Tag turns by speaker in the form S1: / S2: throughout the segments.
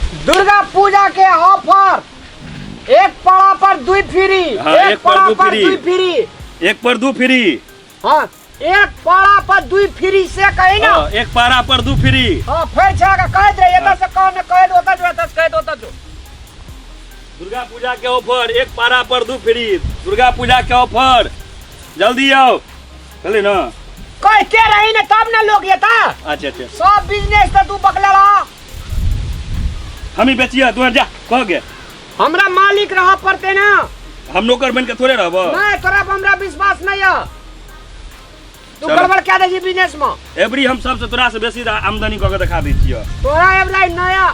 S1: दुर्गा पूजा के ऑफर, एक पड़ा पर 2 फ्री।
S2: एक
S1: पड़ा
S2: पर 2
S1: पर 2 फ्री।
S2: एक पर 2 फ्री।
S1: हाँ, एक पड़ा पर 2 फ्री से कही ना।
S2: एक पारा पर 2 फ्री।
S1: हाँ, फिर छागा कह दे, ये से कौन कह दोता जो कह दोता जो।
S2: दुर्गा पूजा के ऑफर, एक पारा पर 2 फ्री। दुर्गा पूजा के ऑफर, जल्दी आओ। चले ना,
S1: कहते रही ना तब ना लोग ये था।
S2: अच्छा
S1: सब बिजनेस तो तू पकड़ा रहा।
S2: हम ही बेचिए, तू जा कह गए।
S1: हमरा मालिक रहा पड़ते ना,
S2: हम नौकर बन के थोड़े रहब।
S1: नहीं तोरा पर हमरा विश्वास नहीं है। तू
S2: चलो।
S1: गड़बड़ क्या दे बिजनेस में।
S2: एवरी हम सबसे तोरा से बेसी आमदनी कऽ के दिखा दै छियै।
S1: तोरा एवलाई नया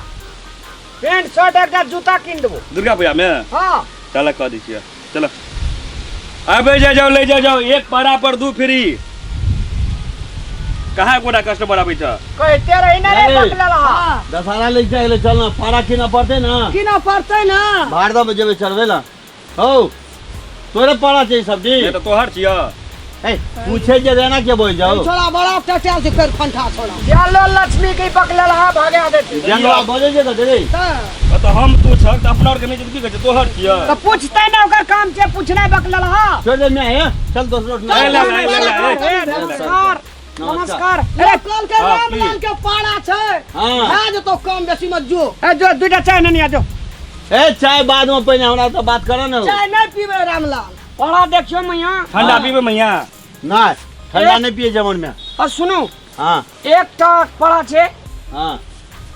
S1: पैंट शर्ट एक जूता किन देबो
S2: दुर्गा पूजा में।
S1: हाँ,
S2: चल कह दै छियै, चलो अबे जाओ ले जाओ, एक पारा पर 2 फ्री। कहाँ कोटा कस्टमर आबै छ।
S1: कहते रही ना रे बकला रहा।
S3: दशहरा ले जाए चलना, पारा किना पड़ते ना,
S1: किना पड़ते ना।
S3: भाड़ दो जेबे चढ़वे ला। हो तोरे पारा चाहिए सब्जी।
S2: ये तो तोहर छियै।
S3: पूछे जे देना के बोल जाओ।
S1: छोड़ा बड़ा टटल से फिर फंठा छोड़ा। चलो लक्ष्मी के पकला रहा, भागे देती।
S3: जनवा बोले जे दे रे।
S2: तो हम तू छ त अपना और के नहीं की कहै छै तोहर छियै।
S1: तो पूछते ना, ओकर काम छै पूछना बकला रहा।
S3: चल दे मैं है, चल दोस्त
S1: नमस्कार नमस्कार। अरे कल के
S2: हाँ,
S1: रामलाल के पाड़ा छै।
S3: हां
S1: हां जो तो कम बेसी मत जो। ए जो दुटा चाय नहीं आ जो।
S3: ए चाय बाद में पहले हमरा तो बात करो ना।
S1: चाय नहीं पीबे रामलाल। पाड़ा देखियो मैया।
S2: ठंडा पीबे मैया।
S3: ना ठंडा नहीं पिए जमन में।
S1: और सुनो,
S3: हां
S1: एक टक पड़ा छै।
S3: हां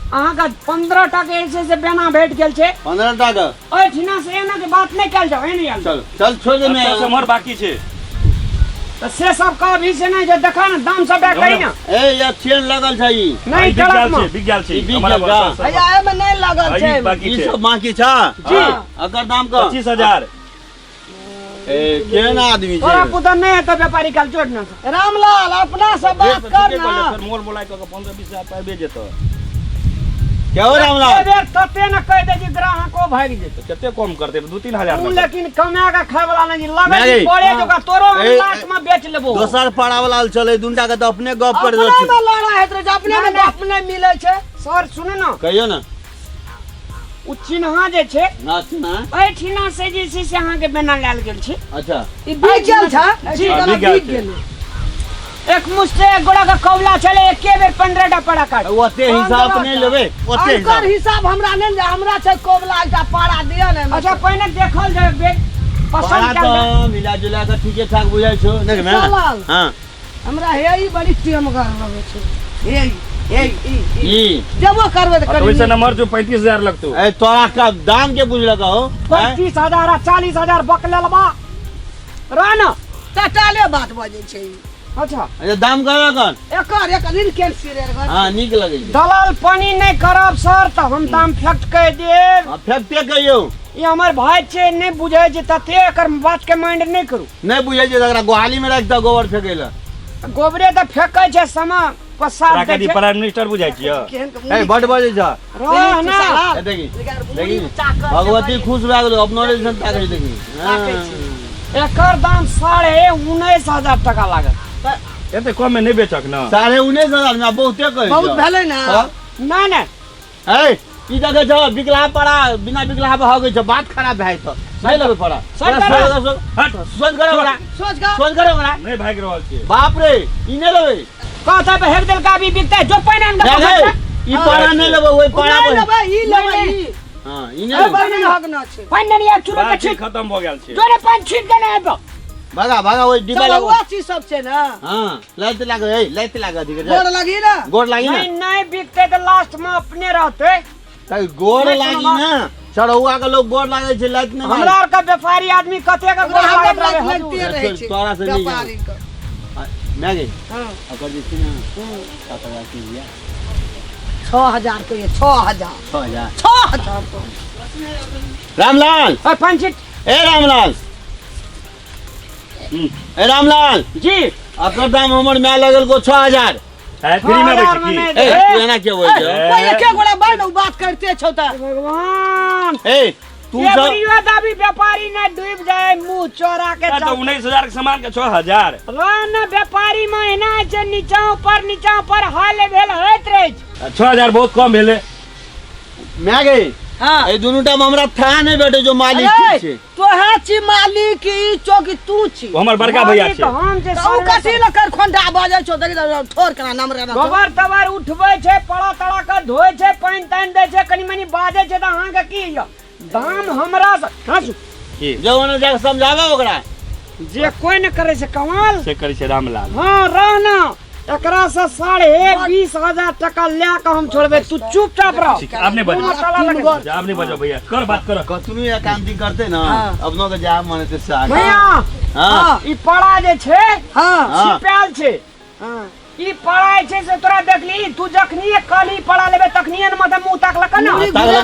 S1: अहाँ का 15 टक ऐसे से बेना भेट गेल छै।
S3: 15 टका।
S1: ओए ठिना से एना के बात नहीं कल जाओ, एनी आल।
S3: चल चल छोड़ दे मैं।
S2: समर बाकी छै।
S1: तो से सब का भी से नहीं जो देखा ना दाम सब कही ना।
S3: ए या चेन लगल छै ई।
S1: नहीं
S2: बिक
S1: चलत में।
S2: गेल छै
S3: बिक
S2: हमारा
S3: गेल
S2: पास।
S3: का?
S1: भैया ए में नहीं लगल छै।
S2: बाकी
S3: ई
S2: छै
S3: सब बाकी छा।
S1: जी।
S3: अगर दाम का
S2: 25,000।
S3: ए केना आदमी छै।
S1: तोरा पुत्र नहीं है तो व्यापारी कल जोड़ना। रामलाल अपना से बात कर ना।
S2: फिर मोल मोलाई क 15-20,000 पाबे जेतो।
S3: क्या हो रामलाल।
S1: ए बेर तते न कह दे जी ग्राहको भाग जेते।
S2: कते कम करते 2-3 हजार
S1: तू
S2: में।
S1: लेकिन कमा का खाए वाला नहीं लगे
S3: नहीं।
S1: पड़े जो का तोरो
S3: ए,
S1: लाख में बेच लेबो।
S3: दोसर पाड़ा वाला चले दुनटा के तो अपने गप कर
S1: अपने
S3: दे।
S1: में लड़ा है तो अपने में अपने मिले छै। सर सुने ना,
S3: कहियो ना।
S1: उ चिन्हा जे छै
S3: ना सुना।
S1: ए ठिना से जे छै से अहाँ के बेना लेल गेल छै।
S3: अच्छा
S1: ई बिक गेल छै जी।
S2: हाँ, बिक गेल छै।
S1: एक मुश्ते एक गोड़ा का कौला चले एके बेर 15 टा पड़ा काट।
S3: ओते हिसाब नहीं लेबे। ओते
S1: अंकर
S3: हिसाब
S1: हिसाब हमरा नहीं जे हमरा छै कोबला एकटा पाड़ा दिया ने। अच्छा पहिने देखल जाय बेग पसंद
S3: पाड़ा
S1: कर
S3: तो मिला जुला के ठीके ठाक बुझाइ छो देख मैं।
S1: चलाल।
S3: हां
S1: हमरा हेई बड़ी टेम कर लगे छै। हेई
S3: ई
S1: देबो करबे त
S2: तो
S1: करी।
S2: वैसे नंबर जो 35,000 लगतो।
S3: ए तोरा का दाम के बुझ लगा हो।
S1: 35,000 40,000 बकलेलबा राना टटाले बात बजे छै। अच्छा
S3: अच्छा दाम करा कन।
S1: एकर एक दिन कैंसिल रे।
S3: हां निक लगे छै।
S1: दलाल पानी नहीं करब सर त हम दाम फैक्ट कह देब।
S3: हां फेंकते कहियो।
S1: ये हमर भाई छै नहीं बुझे छै तते एकर बात के माइंड नहीं करू।
S3: नहीं बुझाइ छै एकरा गोहाली में रख द गोबर फेकेला।
S1: गोबरे त फेकै छै समा प्रसाद दे
S2: प्राकृतिक
S1: छै।
S2: प्राइम मिनिस्टर बुझाइ छियै।
S3: ए बड बजे छ।
S1: रह ना
S3: ए देखी देखी भगवती खुश भए गेलो अपनो रे संता कहि देखी।
S1: एकर दाम 19,500 टका लागत।
S2: एते कम में नहीं बेचक ना।
S3: 19,500 में बहुते कहि।
S1: बहुत भेलै ना। नहीं नहीं
S3: ए ई देखे छ बिकला पड़ा बिना बिकला भाग गई छ बात खराब भए छ। नहीं लेबे पड़ा।
S1: सर
S2: हट
S3: सोच करे ओकरा।
S1: सोच का
S3: सोच करे ओकरा।
S2: नहीं भाग रहल छियै।
S3: बाप रे ई नहीं लेबे।
S1: कहता है हेर दिल का भी बिकता है जो पहिने अंदर
S3: नहीं ई पाड़ा नहीं लेबे ओई पाड़ा
S1: नहीं
S3: पर।
S1: लेबै ई लेबै ई।
S3: हां ई नहीं लेबे।
S1: पहिने हगना छै। पहिने नहीं आ चुरो के
S2: बात
S1: छी।
S2: खत्म हो गेल छै।
S1: जोरे पांच छीट के नहीं आबो।
S3: भागा भागा ओई डिब्बा
S1: चलो
S3: लगो।
S1: वो चीज सब छै ना।
S3: हां लाइट लागो ए लाइट लागो ठीक
S1: गोड़
S3: है।
S1: लगी ना।
S3: गोड़ लागी ना।
S1: नहीं नहीं बिकते तो लास्ट में अपने रहते।
S3: कई गोड़ लागी ना। चढ़ौआ के लोग गोड़ लागे छै लाइट में।
S1: हमरा आर का व्यापारी आदमी कते का गोड़ लागत रहे
S3: लगते रहे छै। तोरा से नहीं
S1: व्यापारी का।
S3: मैं गई
S1: हां
S3: अगर जी ना 7,000 की दिया।
S1: 6,000 को ये 6,000
S3: 6,000
S1: 6,000 को।
S3: रामलाल
S1: और पांच छीट
S3: ए रामलाल ए रामलाल
S1: जी।
S3: अकर दाम हमर में लगल को 6,000।
S2: है फ्री में बेच की।
S3: ए तू एना के बोल छ।
S1: कोई एके गोड़ा बार बात करते छौ त। भगवान
S3: ए तू
S1: ये
S3: सब
S1: बड़िया दाबी व्यापारी न डूब जाए मुंह चोरा के।
S2: तो 19,000 के सामान के 6,000।
S1: रान व्यापारी महीना छै नीचा ऊपर हाल भेल होइत रहे छै।
S2: 6,000 बहुत कम भेले।
S3: मैं गई
S1: हाँ
S3: ए दुनू टाइम हमरा था नहीं बेटे जो मालिक
S1: अरे
S3: छे
S1: तो है छी मालिक की चौकी तू छी
S2: वो हमर बड़का भैया छे
S4: हम जे
S1: तू कथी ल कर खोंडा बाजै छौ देखि ठोर केना नाम रे
S4: गोबर तबर उठबै छै पड़ा तड़ा के धोय छै पानी तानी दै छै कनी मनी बाजै छै त अहाँ के की य दाम हमरा हंसू
S2: की
S3: जवन जाके समझावे ओकरा
S4: जे कोई न करे छै कमाल
S2: से करे छै रामलाल
S4: हाँ रहना एकरा से 20,500 टका ले के हम छोड़बे तू चुपचाप रह
S2: ठीक है आपने बजा आपने बजा भैया कर बात कर
S3: कतनु या काम दी करते ना
S1: हाँ।
S3: अपनो के जा माने ते से आगे
S4: भैया
S3: हां
S4: ई पड़ा जे छै
S1: हां
S4: छिपाल छै
S1: हां
S4: ई पड़ा छै से तोरा देखली तू जखनी कली पड़ा लेबे तखनी न मत मुंह ताकलक ना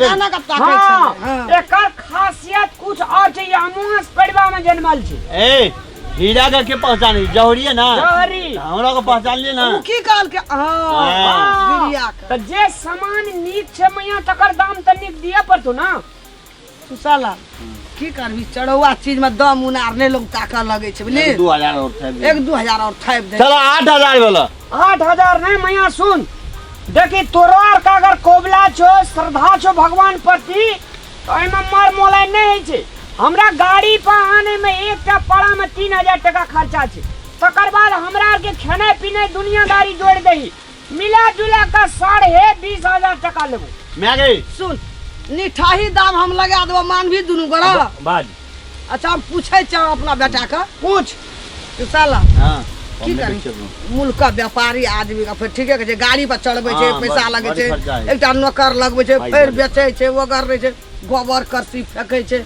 S1: खाना का ताकै
S4: हाँ,
S1: छै
S4: एकर खासियत कुछ और छै ये अमुआस परिवार में जन्मल छै
S3: ए हीरा के पहचान जौहरी है ना
S4: जौहरी
S3: हमरा को पहचान ले ना
S1: उ की कहल के हां
S4: हाँ,
S1: गिरिया
S4: त जे सामान नीक छै मैया तकर दाम त नीक दिए पड़तो ना
S1: तू साला की करबी चढ़ौआ चीज में दम उनार ने लोग ताका लगे छै बुझली
S3: 2000 और था
S1: 1-2,000 और थाप दे
S3: चलो 8000 बोला
S4: 8,000 नहीं मैया सुन देखी तोरार का अगर कोबला छो श्रद्धा छो भगवान प्रति तो एमे मार मोलाई नहीं है छै हमरा गाड़ी पर आने में एकटा पड़ा में 3,000 टका खर्चा छै तकर बाद हमरा के खाने पीने दुनियादारी जोड़ दही मिला जुला का 20,500 टका लेबो
S3: मैं गई
S1: सुन निठाही दाम हम लगा देबो मान भी दुनू गोड़ा
S2: बाज
S1: अच्छा हम पूछे छ अपना बेटा का
S4: पूछ
S1: तू साला
S3: हां
S1: की करी मुल्क का व्यापारी आदमी का फिर ठीके के छै गाड़ी पर चढ़बै छै
S3: हाँ,
S1: पैसा
S3: बस,
S1: लगे
S3: बड़ी
S1: छै
S3: खर्चा है।
S1: एकटा नौकर लगबै छै
S3: भाई
S1: फेर
S3: बड़ी।
S1: बेचै छै वगर रहे छै गोबर करसी फेंकै छै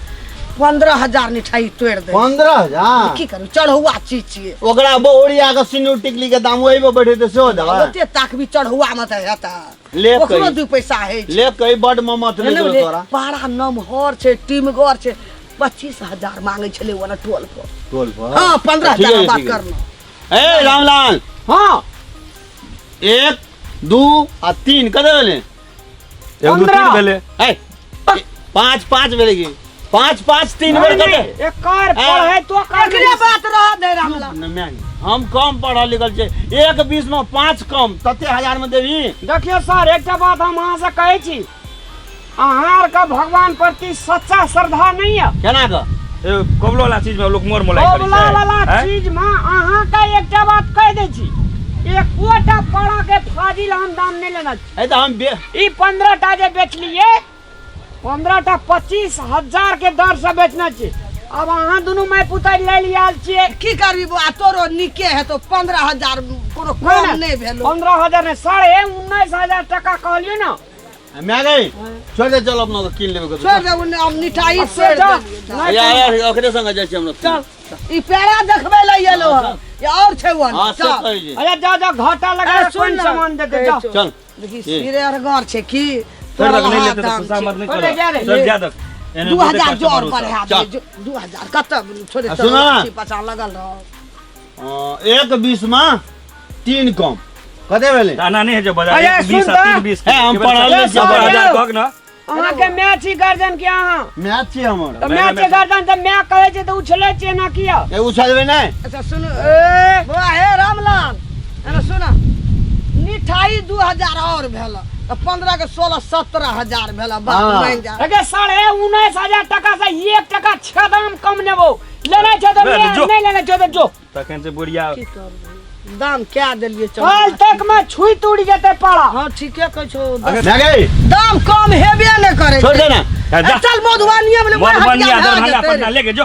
S1: 15,000 निठाई तोड़ दे
S3: 15000
S1: की करू चढ़ौआ चीज छियै
S3: ओकरा बोरिया के सिनुर टिकली के दाम वही पे बैठे ते सो दवा
S1: ओते ताकबी चढ़ौआ में त हेता
S3: ले
S1: ओकरो
S3: कही।
S1: 2 पैसा है छै
S3: ले कई बड ममत ले
S1: हेलो ले,
S3: तोरा
S1: पारा नमहर छै टीमगर छै 25,000 मांगे छले ओना टोल पर
S3: टोल पर
S1: हां 15,000
S3: ठीक है,
S1: बात
S3: ठीक है।
S1: करना
S3: ए रामलाल
S4: हाँ
S3: 1 2 आ 3 कदे भेले
S2: 1 2 3 भेले
S3: ए 5 भेले की 5 3 बेर कदे
S4: एक कार पढ़े तो
S1: एकरे बात रह दे रामला
S3: हम कम पढ़ल लिखल छै 1 20 में 5 कम तते हजार में देबी
S4: देखिए सर एक बात हम अहाँ से कहै छी अहाँ का भगवान प्रति सच्चा श्रद्धा नहीं है
S3: केना का
S2: कोबलो वाला चीज में लोग मोर मोलाई करे
S4: कोबला वाला
S2: हैं?
S4: चीज में अहाँ का एक बात कह दे छी एकोटा पड़ा के फाजिल हम दाम नहीं लेना छी
S3: ए त हम
S4: ई 15टा जे बेचलिए 15टा 25,000 के दर से बेचना छी अब अहाँ दोनों मैं पुतल ले लिया छिए
S1: की करबी बा तोरो निके है तो 15,000 कोनो कम नहीं भेलो
S4: 15,000 ने 19,500 टका कहलियो ना
S3: मैं गई छोड़ दे चल अपना को किन लेबे
S1: छोड़ दे उन्ने अब मिठाई
S4: अब
S1: छोड़
S4: जा।
S1: दे
S3: यार ओकरे संग जाय छी हम लोग
S1: चल ई पेड़ा देखबे ल येलो है या और छै वन
S3: हां सब
S1: चल
S3: कहि जे
S4: अरे जा जा घाटा लगा
S1: अरे सुन
S4: कौन
S1: ना।
S4: सामान देते जा
S3: चल
S1: देखी सिरे अरगार छै की
S2: छोड़
S1: तोरा
S2: दक नहीं
S1: हाथ
S2: लेते तो
S1: दाम
S2: सुसा
S1: छै।
S2: मत नहीं
S4: अरे जा रे।
S2: करो सर ज्यादा
S1: 2,000 जोर पर है
S3: चल।
S1: 2,000 कत छोड़े
S3: सुना।
S1: 50 लगल रह
S3: 1 20 में 3 कम कते भेले
S2: दाना नहीं है जो बाजार
S4: अरे
S2: 20
S4: सुन
S2: 3
S4: तो।
S2: 20
S3: है, हम पढ़ल
S4: नहीं छियै, बड़ा।
S2: 1000 कहक ना
S4: अहाँ के मैच ही गर्जन के अहाँ
S3: मैच छी हमर
S4: तो
S2: मैं-
S4: मैच
S2: मैं-
S4: गर्जन तो मैं कहे छै तो उछले छै ना किया
S3: ए उछलबे नै
S1: अच्छा सुन ए बा हे रामलाल एना सुन मिठाई 2,000 और भेल तो 15 के 16 17,000 भेल बात
S3: हाँ।
S1: मान जा
S4: अगे 19,500 टका से 1 टका 6 दाम कम नेबो लेना छै तो
S2: बे,
S4: ले,
S2: जो।
S4: नहीं लेना छै तो जो
S2: तखन से बुढ़िया
S1: की करबै दाम क्या देलिए
S4: कल तक में छुई तुड़ी जेते पड़ा
S1: हां ठीके कह छो
S2: अगर-
S3: मैं गई
S1: दाम कम हेबे न करे
S3: छोड़ दे ना
S2: जा।
S1: चल मधुबनी में
S2: मधुबनी दरभंगा पटना लेके जो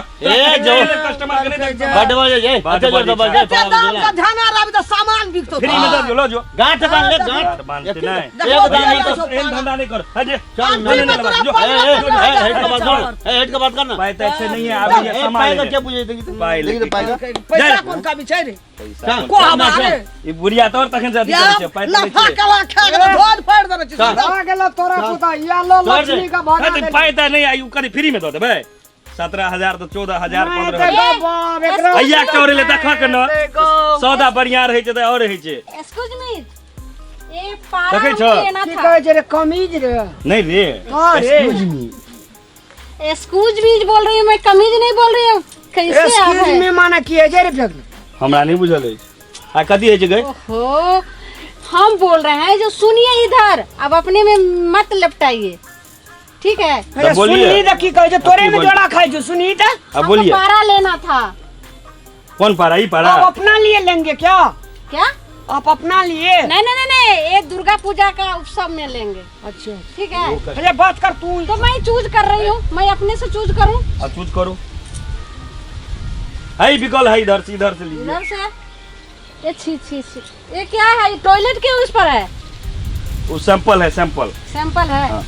S3: जो।
S2: कस्टमर के नहीं दे
S3: बड बजे जे
S2: बड
S3: अच्छा
S2: बजे
S3: जो बजे
S2: छै।
S1: दाम का ध्यान रखबी तो सामान बिकतो
S2: फ्री में दे दियो लो जो
S3: गांठ बांध ले
S2: बात
S3: गांठ
S2: मानते नहीं
S3: एक दाम नहीं तो
S2: एन धंधा नहीं कर हजे
S3: चल
S1: फ्री में तोरा
S2: जो
S3: हेड का बात कर हेड का बात करना
S2: भाई तो ऐसे नहीं है अभी ये सामान
S3: पाएगा
S2: ले
S3: क्या पूछे देखी
S2: पाए
S3: देखी तो पाएगा
S1: पैसा कौन का बिचाई रे
S3: चल
S1: को हमारे
S2: ये बुढ़िया तो तखन से अधिक
S1: या
S2: करे छै पाए
S1: लफा कला खा के धोद फाड़ देने छी
S3: चल।
S4: आ गेलो तोरा पुता या लो
S3: छोड़ दे।
S4: लक्ष्मी का भागा
S2: है तो पाए तो नहीं आई करी फ्री में दो देबे 17,000 तो 14,000
S4: नहीं
S2: 15,000
S4: तो बाप एकरा
S2: अइया चौरे ले देखा के न सौदा बढ़िया रहे छै त और रहे छै
S5: एक्सक्यूज मी ये पारा
S2: देखे छो?
S5: मुझे लेना
S4: की
S5: था
S4: कहे छै रे कमीज रे
S2: नहीं रे
S4: हां रे
S5: एक्सक्यूज मी बोल रही हूँ मैं कमीज नहीं बोल रही हूँ कैसे आप
S4: एक्सक्यूज
S5: हैं
S4: मी माने की है जे रे फेक
S2: हमरा नहीं बुझल है आ कथी है छै गई
S5: ओहो हम बोल रहे हैं जो सुनिए इधर अब अपने में मत लपटाइए ठीक है।
S4: अरे
S2: बोलिए।
S4: सुनी तो की कहे जो तोरे में
S2: बोलिए।
S4: जोड़ा खाए जो सुनी तो
S2: अब
S5: हमको
S2: बोलिए
S5: पारा लेना था।
S2: कौन पारा? ही पारा?
S4: आप अपना लिए लेंगे क्या?
S5: क्या?
S4: आप अपना लिए?
S5: नहीं नहीं नहीं नहीं, ये दुर्गा पूजा का उत्सव में लेंगे।
S4: अच्छा
S5: ठीक है,
S4: अरे बात कर तू।
S5: तो मैं चूज कर रही हूँ, मैं अपने से चूज करूँ।
S2: अब चूज करो। है बिकल है, इधर से लीजिए।
S5: इधर से ये छी छी छी, ये क्या है? ये टॉयलेट के उस पर है,
S2: वो सैंपल है, सैंपल।
S5: सैंपल है।
S2: हाँ।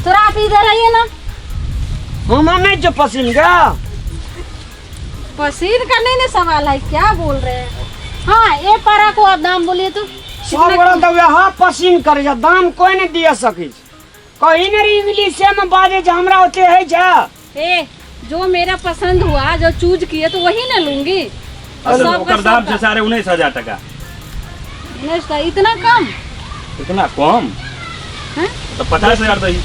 S5: थोड़ा आप इधर आइए ना।
S4: हम नहीं जो पसंद क्या?
S5: पसीद करने ने सवाल है, क्या बोल रहे हैं? हाँ, ये पारा को आप दाम बोलिए तो
S4: सब बड़ा तो यहाँ पसीन करे जा, दाम कोई नहीं दिया सकी। कहीं नहीं इंग्लिश में बाजे जा, हमरा होते है जा।
S5: ए, जो मेरा पसंद हुआ, जो चूज किए तो वही ना लूंगी। और सबका
S2: ओकर दाम से
S5: सबका।
S2: सारे 19,000 टका।
S5: नहीं सर, इतना कम?
S2: इतना कम?
S5: हैं?
S2: तो 50,000 दही।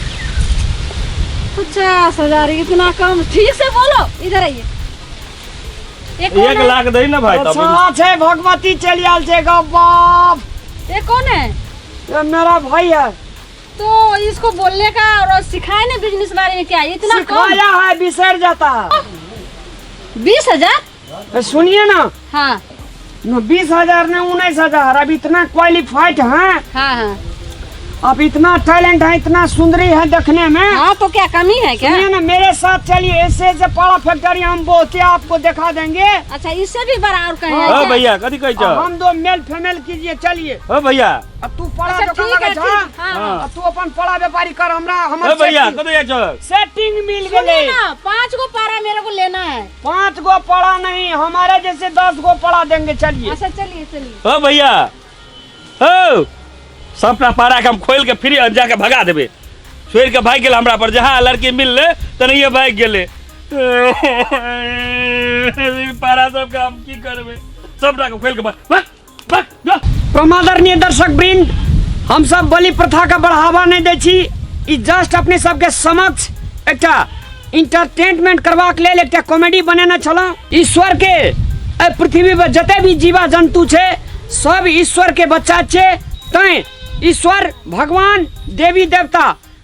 S5: 50,000? इतना कम? ठीक से बोलो, इधर आइए। ये कौन
S2: 1
S5: है?
S2: लाख दही ना भाई। तब
S4: अच्छा छे भगवती चली आल छे गा बाप।
S5: ये कौन है?
S4: ये मेरा भाई है।
S5: तो इसको बोलने का और सिखाए ना बिजनेस बारे में, क्या इतना कम?
S4: सिखाया है, बिसर जाता है।
S5: 20,000?
S4: सुनिए ना,
S5: हाँ
S4: 20,000 ने 19,000। अब इतना क्वालिफाइड है,
S5: हाँ हाँ
S4: अब इतना टैलेंट है, इतना सुंदरी है देखने में।
S5: हाँ, तो क्या कमी है क्या?
S4: सुनिए ना, मेरे साथ चलिए, ऐसे बड़ा फैक्ट्री हम बोलते आपको दिखा देंगे।
S5: अच्छा, इससे भी बड़ा और कहीं है
S2: ओ
S5: क्या?
S2: भैया कथी कहै छ?
S4: हम दो मेल फीमेल कीजिए, चलिए।
S2: ओ भैया।
S4: अब तू पढ़ा
S5: अच्छा,
S4: दुकान
S5: ठीक है,
S4: लगा
S5: ठीक।
S4: जा।
S5: हाँ,
S2: हाँ।
S4: अब तू अपन पढ़ा व्यापारी कर, हमरा
S2: ओ
S4: हमर
S2: भैया कथी कहै छ?
S4: सेटिंग मिल
S5: सुनिए
S4: गए।
S5: ना, 5 गो पारा मेरे को लेना है।
S4: 5 गो पढ़ा नहीं, हमारे जैसे 10 गो पढ़ा देंगे, चलिए।
S5: अच्छा चलिए चलिए।
S2: ओ भैया हो, सबटा पारा के हम खोल के फिर जाके भगा देबे। छोड़ के भाग गेल हमरा पर, जहाँ लड़की मिल ले तनिए भाग गेले। पारा सबके हम की करबे? सबटा के खोल के भाग भाग जा।
S4: प्रमादरणीय दर्शक वृंद, हम सब बलि प्रथा का बढ़ावा नहीं दै छी। ई जस्ट अपने सबके समक्ष एकटा इंटरटेनमेंट करबाक लेल एकटा कॉमेडी बनेने छलहुँ। ईश्वर के एहि पृथ्वी पर जते भी जीवा जंतु छै, सब ईश्वर के बच्चा छै। तैं ईश्वर भगवान देवी देवता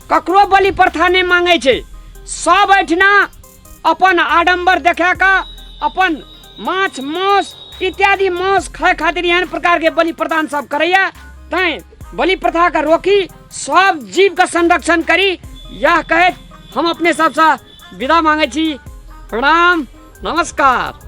S4: ककरो बलि प्रथा नहीं मांगे छै। सब एठिना अपन आडम्बर देखा का, अपन माछ मांस इत्यादि मांस खाए खातिर एहन प्रकार के बलि प्रदान सब करैया। तैं बलि प्रथा का रोकी, सब जीव का संरक्षण करी, यह कहत हम अपने सबसे विदा मांगे छी। प्रणाम, नमस्कार।